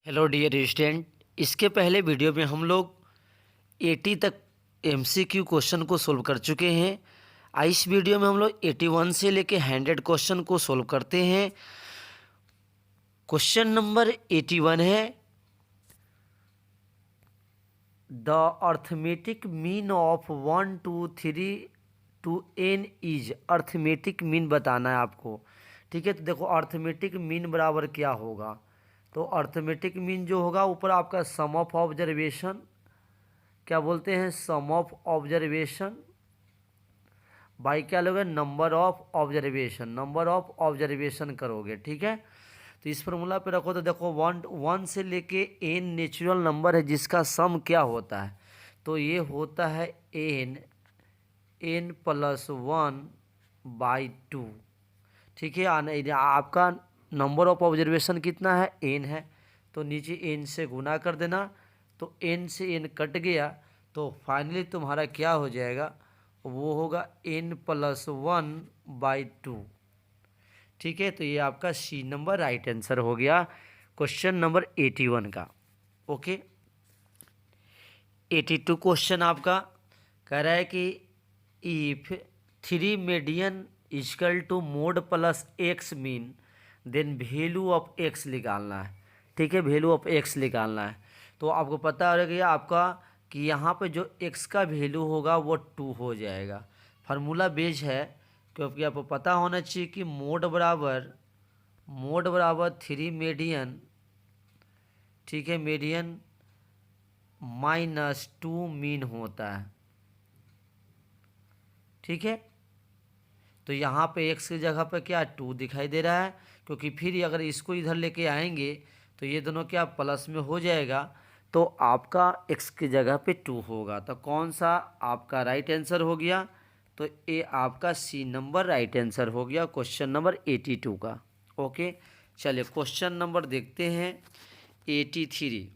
Hello dear student. इसके पहले video में हम लोग 80 तक एमसीक्यू क्वेश्चन को सोल्व कर चुके हैं। इस वीडियो में हम लोग 81 से लेके 100 क्वेश्चन को सोल्व करते हैं। क्वेश्चन नंबर 81 है, the arithmetic mean of 1 2 3 to n is. Arithmetic mean बताना है आपको। ठीक है, तो देखो अर्थमेटिक मीन बराबर क्या होगा। तो अर्थमेटिक मीन जो होगा ऊपर आपका सम ऑफ ऑब्जर्वेशन, क्या बोलते हैं, सम ऑफ ऑब्जर्वेशन बाई क्या लोगे, number of observation. Number of observation करोगे, ठीक है। तो इस फॉर्मूला पे रखो तो देखो 1 से लेके n नेचुरल नंबर है जिसका सम क्या होता है। तो ये होता है n +1 बाई 2। ठीक है, आपका नंबर ऑफ ऑब्जर्वेशन कितना है, n है। तो नीचे n से गुना कर देना, तो n से n कट गया, तो फाइनली तुम्हारा क्या हो जाएगा, वो होगा n+1 बाई 2। ठीक है, तो ये आपका सी नंबर राइट आंसर हो गया क्वेश्चन नंबर 81 का। ओके, 82 क्वेश्चन आपका कह रहा है कि if 3 median equal to mode plus X mean then value of X निकालना है। ठीक है, वैल्यू ऑफ एक्स निकालना है। तो आपको पता हो गया आपका कि यहाँ पे जो एक्स का वैल्यू होगा वो 2 हो जाएगा। फार्मूला बेस है, क्योंकि आपको पता होना चाहिए कि मोड बराबर 3 मीडियन, ठीक है, मीडियन -2 मीन होता है। ठीक है, तो यहाँ पे x की जगह पे क्या 2 दिखाई दे रहा है, क्योंकि फिर अगर इसको इधर लेके आएंगे तो ये दोनों क्या प्लस में हो जाएगा, तो आपका x की जगह पे 2 होगा। तो कौन सा आपका राइट आंसर हो गया, तो ये आपका सी नंबर राइट आंसर हो गया क्वेश्चन नंबर 82 का। ओके, चलिए क्वेश्चन नंबर देखते हैं 83।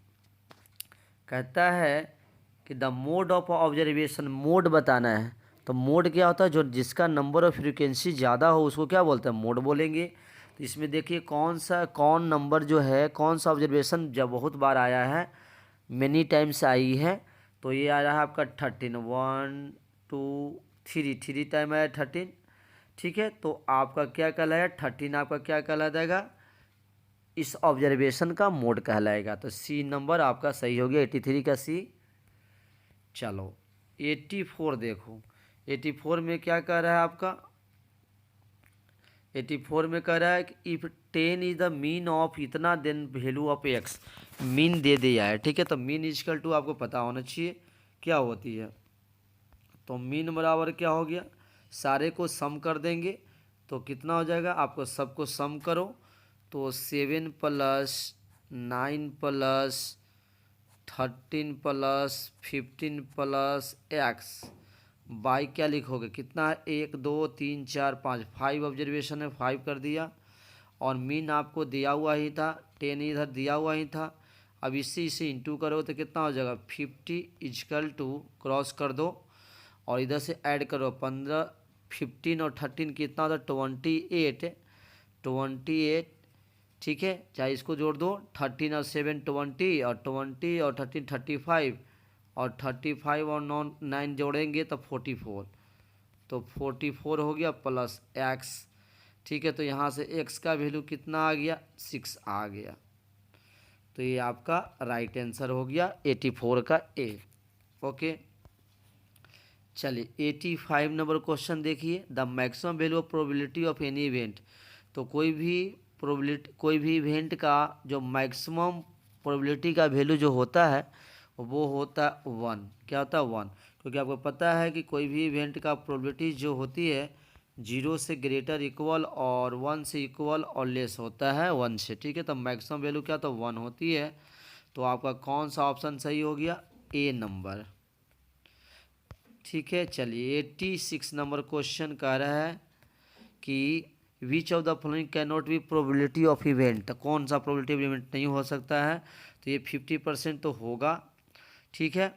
कहता है कि the mode of observation, mode बताना है। तो मोड क्या होता है, जो जिसका नंबर ऑफ फ्रीक्वेंसी ज़्यादा हो उसको क्या बोलते हैं, मोड बोलेंगे। तो इसमें देखिए कौन नंबर जो है, कौन सा ऑब्जर्वेशन जब बहुत बार आया है, मेनी टाइम्स आई है। तो ये आ रहा है आपका 13, 1 2 3 टाइम आया 13। ठीक है, तो आपका क्या कहलाएगा, 13 आपका क्या कहला जाएगा, इस ऑब्जर्वेशन का मोड कहलाएगा। तो सी नंबर आपका सही हो गया 83 का सी। चलो 84 देखो, 84 में क्या कह रहा है आपका, 84 में कह रहा है कि if 10 is the mean of इतना then value of X. Mean दे दिया है, ठीक है। तो मीन इजकल टू आपको पता होना चाहिए क्या होती है। तो मीन बराबर क्या हो गया, सारे को सम कर देंगे तो कितना हो जाएगा, आपको सबको सम करो तो 7 + 9 + 13 + 15 + एक्स बाई क्या लिखोगे, कितना है, 1 2 3 4 5, 5 ऑब्जर्वेशन है, 5 कर दिया। और मीन आपको दिया हुआ ही था, 10 इधर दिया हुआ ही था। अब इसे इंटू करो तो कितना हो जाएगा, 50 इजकल टू क्रॉस कर दो और इधर से ऐड करो 15, 15 और 13 कितना होता है, 28, 28। ठीक है, चाहे इसको जोड़ दो, 13 और 7 20, और 20 और 13 35, और 35 और 9 जोड़ेंगे तो 44। तो 44 हो गया प्लस एक्स। ठीक है, तो यहाँ से एक्स का वैल्यू कितना आ गया, 6 आ गया। तो ये आपका राइट आंसर हो गया 84 का ए। ओके, चलिए 85 नंबर क्वेश्चन देखिए, the maximum value of probability of any event. तो कोई भी इवेंट का जो मैक्सिमम प्रोबेबिलिटी का वैल्यू जो होता है वो होता है 1। क्या होता है, 1। क्योंकि आपको पता है कि कोई भी इवेंट का प्रोबेबिलिटी जो होती है 0 से ग्रेटर इक्वल और 1 से इक्वल और लेस होता है 1 से। ठीक है, तो मैक्सिमम वैल्यू क्या तो 1 होती है। तो आपका कौन सा ऑप्शन सही हो गया, ए नंबर। ठीक है, चलिए 86 नंबर क्वेश्चन कह रहा है कि which of the following can not be probability of event. तो कौन सा प्रोबेबिलिटी ऑफ इवेंट नहीं हो सकता है, तो ये 50% तो होगा। ठीक है,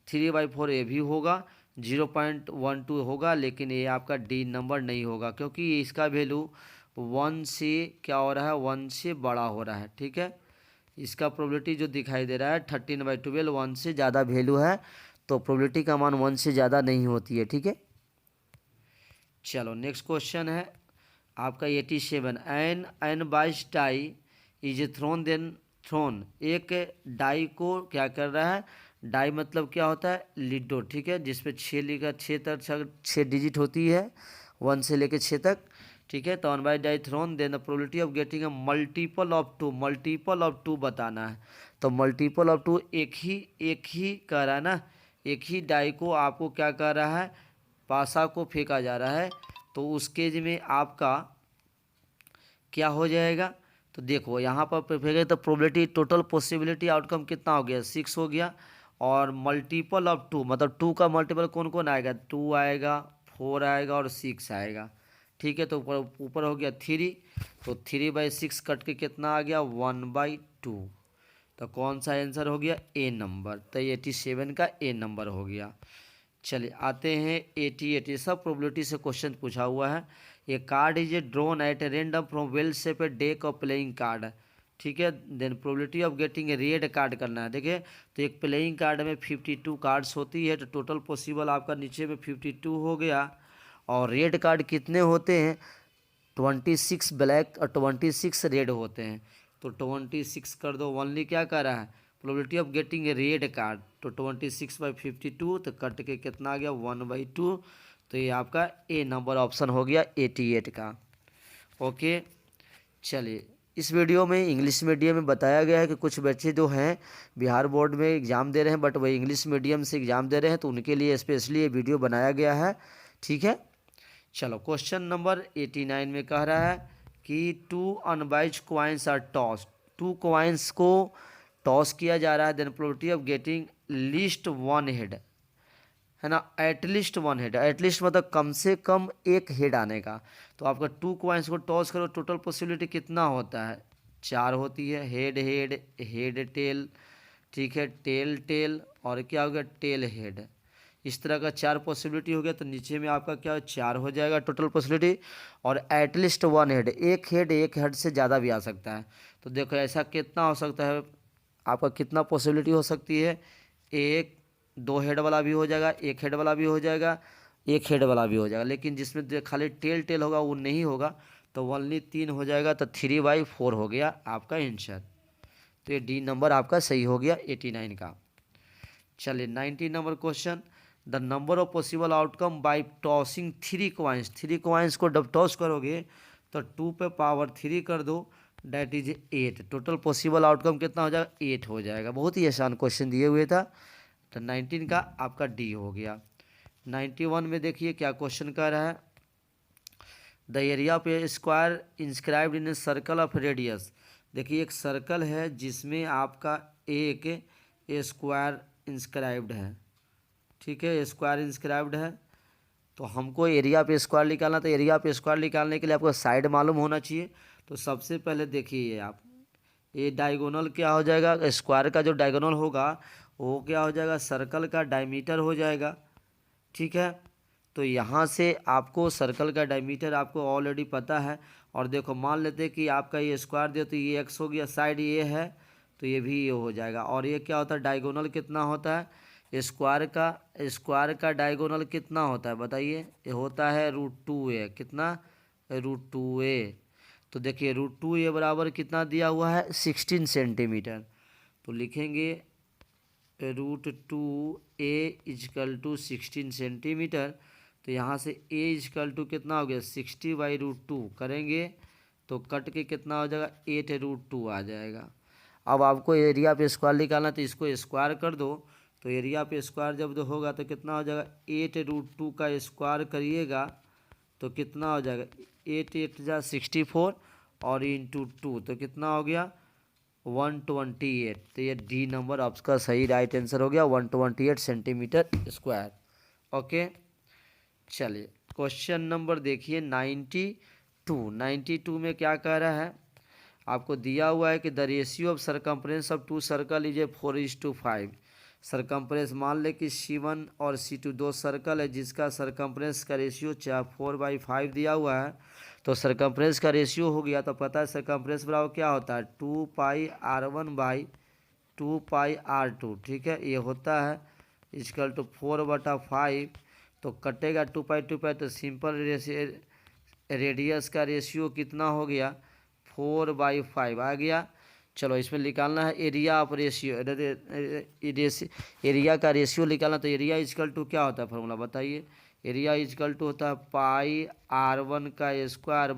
3/4 ये भी होगा, 0.12 होगा, लेकिन ये आपका डी नंबर नहीं होगा क्योंकि इसका वैल्यू 1 से क्या हो रहा है, 1 से बड़ा हो रहा है। ठीक है, इसका प्रोबेबिलिटी जो दिखाई दे रहा है 13/12 1 से ज़्यादा वैल्यू है, तो प्रोबेबिलिटी का मान 1 से ज़्यादा नहीं होती है। ठीक है, चलो नेक्स्ट क्वेश्चन है आपका 87। An biased die is thrown then thrown. एक डाई को क्या कर रहा है, डाई मतलब क्या होता है, लिडो। ठीक है, जिसपे 6 लिखा, 6 तक 6 डिजिट होती है, 1 से लेके 6 तक। ठीक है, तो 1 by die thrown then the probability of getting a multiple of 2, multiple of 2 बताना है। तो मल्टीपल ऑफ 2 एक ही कह रहा है ना, एक ही डाई को आपको क्या कर रहा है, पासा को फेंका जा रहा है, तो उस केज में आपका क्या हो जाएगा। तो देखो यहाँ पर फेंके तो प्रोबेबिलिटी टोटल पॉसिबिलिटी आउटकम कितना हो गया, 6 हो गया। और मल्टीपल ऑफ 2 मतलब 2 का मल्टीपल कौन कौन आएगा, 2 आएगा, 4 आएगा और 6 आएगा। ठीक है, तो ऊपर हो गया 3, तो 3/6 कट के कितना आ गया, 1/2। तो कौन सा आंसर हो गया, ए नंबर। तो 87 का ए नंबर हो गया। चलिए आते हैं 88। सब प्रोबेबिलिटी से क्वेश्चन पूछा हुआ है। A card is a drawn at a random from well shape a deck of playing card. ठीक है, then probability of getting a red card करना है। देखिए, तो एक प्लेइंग कार्ड में 52 कार्ड्स होती है, तो टोटल पॉसिबल आपका नीचे में 52 हो गया। और रेड कार्ड कितने होते हैं, 26 ब्लैक और 26 रेड होते हैं। तो 26 कर दो, ओनली क्या कर रहा है, probability of getting a red card. तो 26/52, तो कट के कितना आ गया, 1/2। तो ये आपका ए नंबर ऑप्शन हो गया 88 का। ओके, चलिए इस वीडियो में इंग्लिश मीडियम में बताया गया है कि कुछ बच्चे जो हैं बिहार बोर्ड में एग्ज़ाम दे रहे हैं, बट वही इंग्लिश मीडियम से एग्ज़ाम दे रहे हैं, तो उनके लिए स्पेशली ये वीडियो बनाया गया है। ठीक है, चलो क्वेश्चन नंबर 89 में कह रहा है कि 2 unbiased coins are toss. 2 coins को टॉस किया जा रहा है, then probability of getting least 1 head, है ना, एटलीस्ट 1 हेड। एटलीस्ट मतलब कम से कम एक हेड आने का। तो आपका 2 कॉइन्स को टॉस करो, टोटल पॉसिबिलिटी कितना होता है, 4 होती है। हेड हेड, हेड टेल, ठीक है, टेल टेल, और क्या हो गया, टेल हेड। इस तरह का 4 पॉसिबिलिटी हो गया। तो नीचे में आपका क्या 4 हो जाएगा टोटल पॉसिबिलिटी। और एटलीस्ट 1 हेड, एक हेड से ज़्यादा भी आ सकता है। तो देखो ऐसा कितना हो सकता है, आपका कितना पॉसिबिलिटी हो सकती है, 1 2 हेड वाला भी हो जाएगा, 1 हेड वाला भी हो जाएगा, 1 हेड वाला भी हो जाएगा। लेकिन जिसमें खाली टेल टेल होगा वो नहीं होगा, तो ओनली 3 हो जाएगा। तो 3/4 हो गया आपका आंसर। तो ये डी नंबर आपका सही हो गया 89 का। चलिए 90 number question. The number of possible outcome by tossing 3 coins. 3 coins को जब टॉस करोगे तो 2 पे पावर 3 कर दो, that is 8। Total possible outcome कितना हो जाएगा, 8 हो जाएगा। बहुत ही आसान क्वेश्चन दिए हुए था। तो 19 का आपका डी हो गया। 91 में देखिए क्या क्वेश्चन कर रहा है। The area of A square inscribed in a circle of radius. देखिए एक सर्कल है जिसमें आपका एक स्क्वायर इंस्क्राइब्ड है। ठीक है, स्क्वायर इंस्क्राइब्ड है। तो हमको एरिया पे स्क्वायर निकालना, तो एरिया पे स्क्वायर निकालने के लिए आपको साइड मालूम होना चाहिए। तो सबसे पहले देखिए आप, ये डायगोनल क्या हो जाएगा, स्क्वायर का जो डायगोनल होगा वो क्या हो जाएगा, सर्कल का डायमीटर हो जाएगा। ठीक है, तो यहाँ से आपको सर्कल का डायमीटर आपको ऑलरेडी पता है। और देखो मान लेते हैं कि आपका ये स्क्वायर दे, तो ये एक्स हो गया, साइड ये है तो ये भी ये हो जाएगा। और ये क्या होता है, डायगोनल कितना होता है, स्क्वायर का डायगोनल कितना होता है बताइए, ये होता है √2a। कितना, √2a। तो देखिए √2a बराबर कितना दिया हुआ है, 16 सेंटीमीटर। तो लिखेंगे √2a इजकल टू 16 सेंटीमीटर। तो यहाँ से a इजकल टू कितना हो गया, 60/√2 करेंगे तो कट के कितना हो जाएगा, 8√2 आ जाएगा। अब आपको एरिया पे स्क्वायर निकालना, तो इसको स्क्वायर कर दो। तो एरिया पे स्क्वायर जब दो होगा तो कितना हो जाएगा, 8√2 का स्क्वायर करिएगा तो कितना हो जाएगा, 8 8 जा 64 और इंटू 2 तो कितना हो गया, 128। तो ये डी नंबर आपका सही राइट आंसर हो गया, 128 सेंटीमीटर स्क्वायर। ओके, चलिए क्वेश्चन नंबर देखिए 92 में क्या कह रहा है, आपको दिया हुआ है कि the ratio of circumference of 2 circle is a 4:5। Circumference मान ले कि C1 और C2 2 सर्कल है जिसका सरकम्फ्रेंस का रेशियो 4/5 दिया हुआ है। तो सरकमफ्रेंस का रेशियो हो गया, तो पता है सरकमफ्रेंस बराबर क्या होता है 2πr1/2πr2, ठीक है। ये होता है इक्वल टू 4/5। तो कटेगा 2π तो सिंपल रेडियस का रेशियो कितना हो गया 4/5 आ गया। चलो इसमें निकालना है एरिया ऑफ रेशियो, एरिया का रेशियो निकालना। तो एरिया इक्वल टू क्या होता है फॉर्मूला बताइए। एरिया इक्वल टू होता है πr1² का स्क्वायर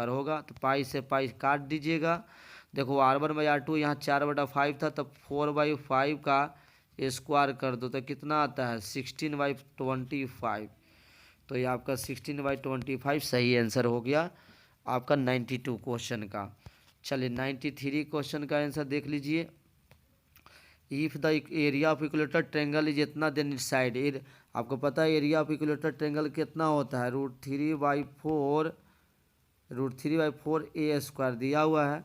होगा। तो पाई से पाई काट दीजिएगा। देखो r1/r2 यहाँ 4/5 था, तब 4/5 का स्क्वायर कर दो तो कितना आता है 16/25। तो ये आपका 16/25 सही आंसर हो गया आपका 92 क्वेश्चन का। चलिए 93 क्वेश्चन का आंसर देख लीजिए। If the area of equilateral triangle is इतना देन इट्स साइड। आपको पता है एरिया ऑफ इक्विलेटरल ट्रायंगल कितना होता है √3/4 दिया हुआ है।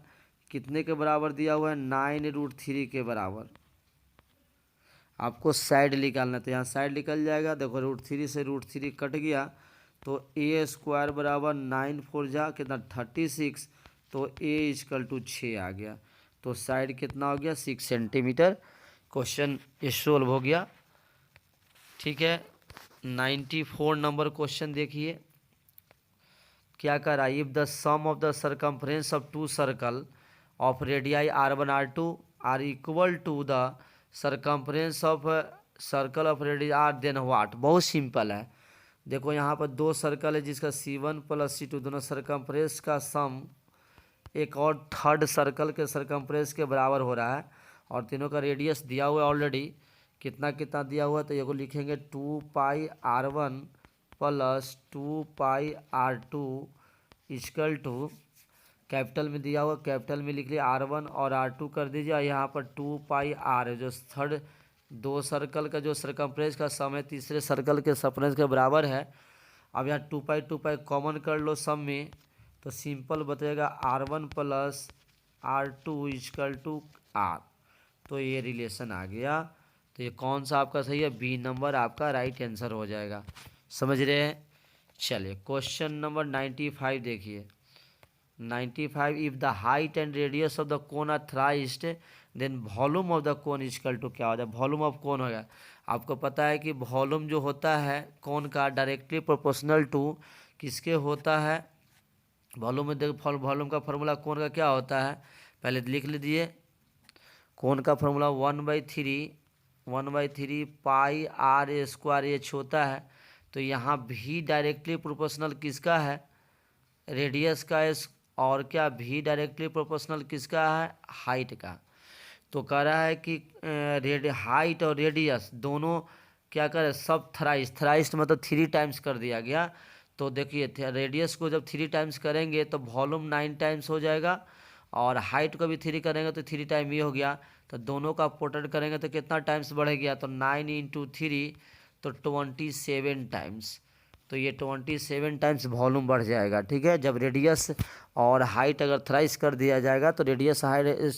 कितने के बराबर दिया हुआ है 9√3 के बराबर। आपको साइड निकालना, तो यहाँ साइड निकल जाएगा। देखो √3 से √3 कट गया, तो a² बराबर 9×4 जा कितना 36। तो a = 6 आ गया। तो साइड कितना हो गया 6 सेंटीमीटर। क्वेश्चन ये सोल्व हो गया, ठीक है। 94 नंबर क्वेश्चन देखिए क्या कर रहा है। If the sum of the circumference of two circle of radii r1 r2 are equal to the circumference of circle of radius r, then what. बहुत सिंपल है। देखो यहाँ पर दो सर्कल है जिसका C1 + C2 दोनों सरकमफ्रेंस का सम एक और थर्ड सर्कल के सरकमफ्रेंस के बराबर हो रहा है, और तीनों का रेडियस दिया हुआ है ऑलरेडी। कितना कितना दिया हुआ है, तो ये को लिखेंगे 2πr1 + 2πr2 equal to, capital में दिया हुआ कैपिटल में लिख लिया r1 और r2 कर दीजिए। यहाँ पर 2πr है जो थर्ड दो सर्कल का जो सरकमफ्रेंस का सम है तीसरे सर्कल के सरकमफ्रेंस के बराबर है। अब यहाँ 2π कॉमन कर लो सम में, तो सिंपल बचेगा r1 + r2 equal to r। तो ये रिलेशन आ गया। तो ये कौन सा आपका सही है, बी नंबर आपका राइट आंसर हो जाएगा। समझ रहे हैं। चलिए क्वेश्चन नंबर 95 देखिए। 95 if the height and radius of the cone are thriced then volume of the cone equal to क्या हो जाए। वॉल्यूम ऑफ कोन होगा। आपको पता है कि वॉल्यूम जो होता है कोन का डायरेक्टली प्रोपोर्शनल टू किसके होता है। वॉल्यूम में देखो वॉल्यूम का फॉर्मूला कोन का क्या होता है, पहले लिख लीजिए। कोन का फॉर्मूला 1/3 πr² होता है। तो यहाँ भी डायरेक्टली प्रोपोर्शनल किसका है रेडियस का, और क्या भी डायरेक्टली प्रोपोर्शनल किसका है हाइट का। तो कह रहा है कि हाइट और रेडियस दोनों क्या करें सब थ्राइस मतलब 3 टाइम्स कर दिया गया। तो देखिए रेडियस को जब 3 टाइम्स करेंगे तो वॉल्यूम 9 टाइम्स हो जाएगा, और हाइट को भी 3 करेंगे तो 3 टाइम ये हो गया। तो दोनों का पोर्ट्रेट करेंगे तो कितना टाइम्स बढ़ गया, तो 9 × 3 तो 27 टाइम्स। तो ये 27 टाइम्स वॉल्यूम बढ़ जाएगा, ठीक है। जब रेडियस और हाइट अगर थ्राइस कर दिया जाएगा तो रेडियस हाइट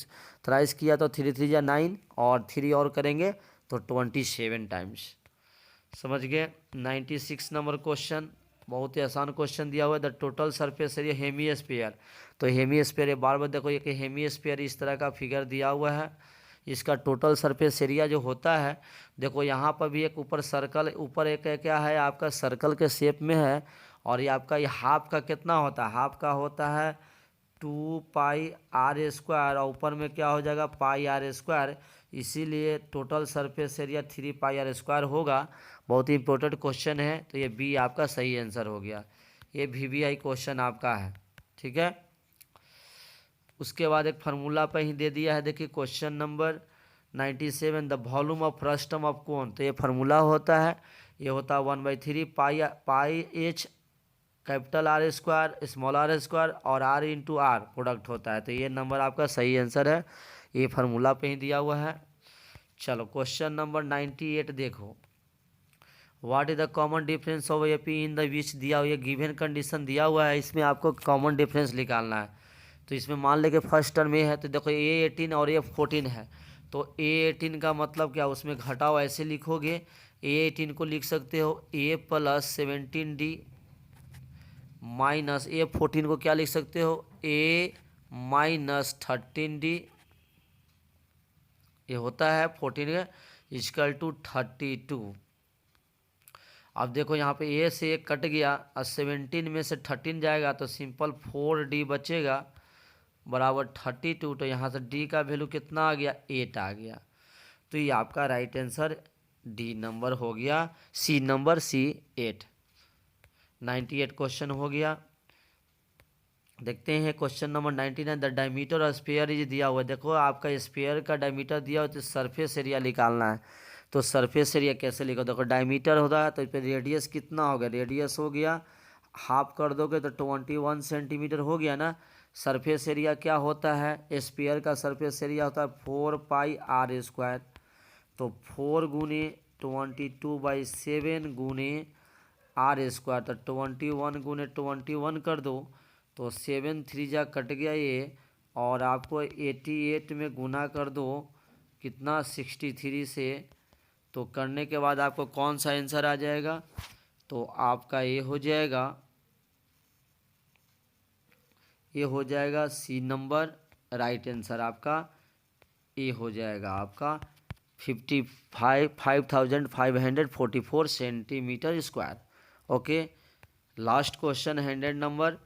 थ्राइस किया तो 3 × 3 = 9, और 3 और करेंगे तो 27 टाइम्स। समझ गए। 96 नंबर क्वेश्चन बहुत ही आसान क्वेश्चन दिया हुआ है। The total surface area hemisphere. तो हेमीस्फीयर ये बार बार देखो ये कि हेमीस्फीयर इस तरह का फिगर दिया हुआ है। इसका टोटल सरफेस एरिया जो होता है, देखो यहाँ पर भी एक ऊपर सर्कल ऊपर एक क्या है आपका सर्कल के शेप में है, और ये आपका ये हाफ का कितना होता है, हाफ का होता है 2πr², और ऊपर में क्या हो जाएगा πr²। इसीलिए टोटल सरफेस एरिया 3πr² होगा। बहुत ही इंपॉर्टेंट क्वेश्चन है। तो ये बी आपका सही आंसर हो गया। ये VVI क्वेश्चन आपका है, ठीक है। उसके बाद एक फार्मूला पे ही दे दिया है। देखिए question number 97 the volume of frustum of cone. तो ये फार्मूला होता है, ये होता है 1/3 πh capital R² small r² और r × r प्रोडक्ट होता है। तो ये नंबर आपका सही आंसर है। ये फार्मूला पे ही दिया हुआ है। चलो क्वेश्चन नंबर 98 देखो। What is the common difference of AP in the which दिया हुआ, ये गिवन कंडीशन दिया हुआ है, इसमें आपको कॉमन डिफरेंस निकालना है। तो इसमें मान लें कि फर्स्ट टर्म ये है, तो देखो A18 और A14 है। तो A18 का मतलब क्या, उसमें घटाओ ऐसे लिखोगे। A18 को लिख सकते हो A + 17D माइनस A14 को क्या लिख सकते हो, A माइनस 13D, ये होता है 14 इक्वल टू 32। अब देखो यहाँ पे A से 1 कट गया और 17 में से 13 जाएगा तो सिंपल 4D बचेगा बराबर 32। तो यहाँ से D का वैल्यू कितना आ गया, 8 आ गया। तो ये आपका राइट आंसर डी नंबर हो गया, सी नंबर, सी 8। 98 क्वेश्चन हो गया। देखते हैं question number 99। The diameter of sphere is दिया हुआ है। देखो आपका स्फीयर का डायमीटर दिया हुआ है, तो सरफेस एरिया निकालना है। तो सरफेस एरिया कैसे लिखो, देखो डायमीटर होता है तो इस पर रेडियस कितना हो गया, रेडियस हो गया हाफ कर दोगे तो 21 सेंटीमीटर हो गया ना। सरफेस एरिया क्या होता है, स्फीयर का सरफेस एरिया होता है 4πr²। तो 4 गुने 22/7 गुने r², तो 21 गुने 21 कर दो तो 7 3 जा कट गया ये, और आपको 88 में गुना कर दो कितना, 63 से। तो करने के बाद आपको कौन सा आंसर आ जाएगा, तो आपका ये हो जाएगा, ये हो जाएगा सी नंबर, राइट आंसर आपका ये हो जाएगा आपका 5544 centimetre square. Okay, last question 100 number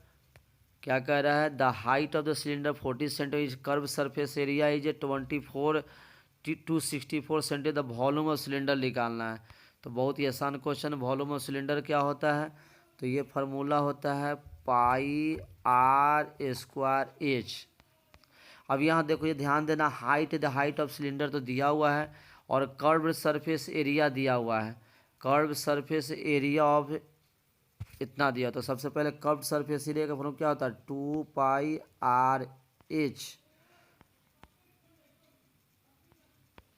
क्या कह रहा है, the height of the cylinder 40 centimetre, curve surface area is 264 centimetre, the volume of cylinder निकालना है। तो बहुत ही आसान क्वेश्चन, वॉल्यूम ऑफ सिलेंडर क्या होता है, तो ये फार्मूला होता है πr²h। अब यहाँ देखो, ये ध्यान देना, height, the height of cylinder तो दिया हुआ है और कर्व सरफेस एरिया दिया हुआ है। कर्व सरफेस एरिया ऑफ इतना दिया, तो सबसे पहले कर्व सरफेस एरिया का फॉर्मूला क्या होता है, 2πrh।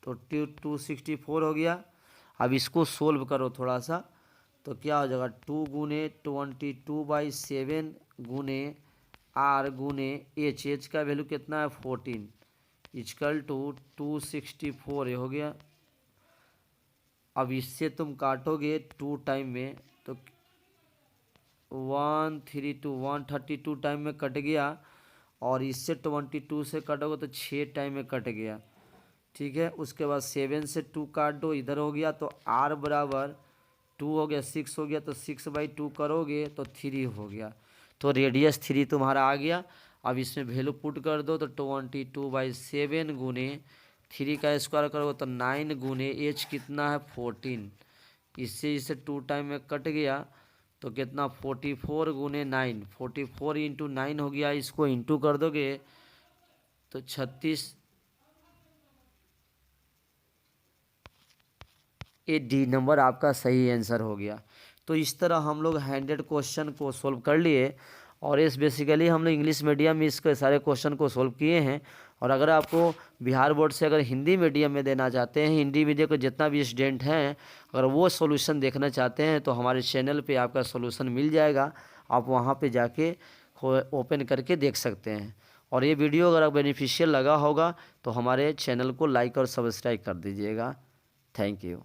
तो 264 हो गया। अब इसको सोल्व करो थोड़ा सा, तो क्या हो जाएगा, 2 गुने 22/7 गुने r गुने h, h का वैल्यू कितना है 14 इक्वल टू 264, ये हो गया। अब इससे तुम काटोगे 2 टाइम में तो 132 टाइम में कट गया, और इससे 22 से कटोगे तो 6 टाइम में कट गया। ठीक है, उसके बाद 7 से 2 काट दो, इधर हो गया तो r बराबर 2 हो गया, 6 हो गया तो 6/2 करोगे तो 3 हो गया। तो रेडियस 3 तुम्हारा आ गया। अब इसमें वैल्यू पुट कर दो, तो 22/7 गुने 3 का स्क्वायर करोगे तो 9 गुने h कितना है 14, इससे इसे 2 टाइम में कट गया तो कितना 44 गुने 9, 44 इंटू 9 हो गया। इसको इंटू कर दोगे तो 36, ये डी नंबर आपका सही आंसर हो गया। तो इस तरह हम लोग 100 क्वेश्चन को सोल्व कर लिए, और इस बेसिकली हम लोग इंग्लिश मीडियम में इसके सारे क्वेश्चन को सोल्व किए हैं। और अगर आपको बिहार बोर्ड से अगर हिंदी मीडियम में देना चाहते हैं, हिंदी मीडियम के जितना भी स्टूडेंट हैं, अगर वो सॉल्यूशन देखना चाहते हैं तो हमारे चैनल पे आपका सॉल्यूशन मिल जाएगा। आप वहाँ पे जाके ओपन करके देख सकते हैं। और ये वीडियो अगर बेनिफिशियल लगा होगा तो हमारे चैनल को लाइक और सब्सक्राइब कर दीजिएगा। Thank you.